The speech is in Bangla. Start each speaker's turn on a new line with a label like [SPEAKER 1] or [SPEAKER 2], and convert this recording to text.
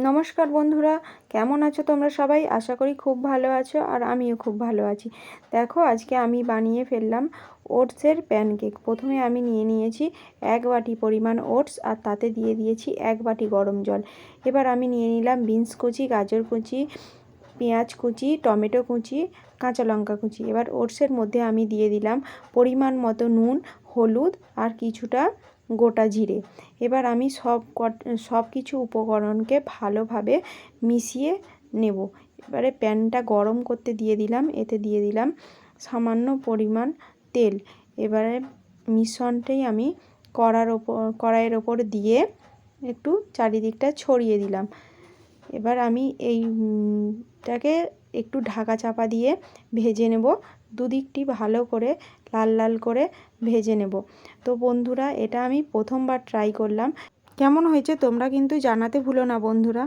[SPEAKER 1] নমস্কার বন্ধুরা, কেমন আছো তোমরা সবাই? আশা করি খুব ভালো আছো আর আমিও খুব ভালো আছি। দেখো, আজকে আমি বানিয়ে ফেললাম ওটসের প্যানকেক। প্রথমে আমি নিয়ে নিয়েছি 1 বাটি পরিমাণ ওটস আর তাতে দিয়ে দিয়েছি 1 বাটি গরম জল। এবার আমি নিয়ে নিলাম বিনস কুচি, গাজর কুচি, পেঁয়াজ কুচি, টমেটো কুচি, কাঁচা লঙ্কা কুচি। এবার ওটসের মধ্যে আমি দিয়ে দিলাম পরিমাণ মতো নুন, হলুদ আর কিছুটা গোটা জিরে। এবার আমি সব কিছু উপকরণকে ভালোভাবে মিশিয়ে নেব। এবারে প্যানটা গরম করতে দিয়ে দিলাম, এতে দিয়ে দিলাম সামান্য পরিমাণ তেল। এবারে মিশ্রণটাই আমি কড়াইয়ের ওপর দিয়ে একটু চারিদিকটা ছড়িয়ে দিলাম। এবার আমি এইটাকে একটু ঢাকা চাপা দিয়ে ভেজে নেব। দুদিকটি ভালো করে লাল লাল করে ভেজে নেব। তো বন্ধুরা, এটা আমি প্রথমবার ট্রাই করলাম। কেমন হয়েছে তোমরা কিন্তু জানাতে ভুলো না বন্ধুরা।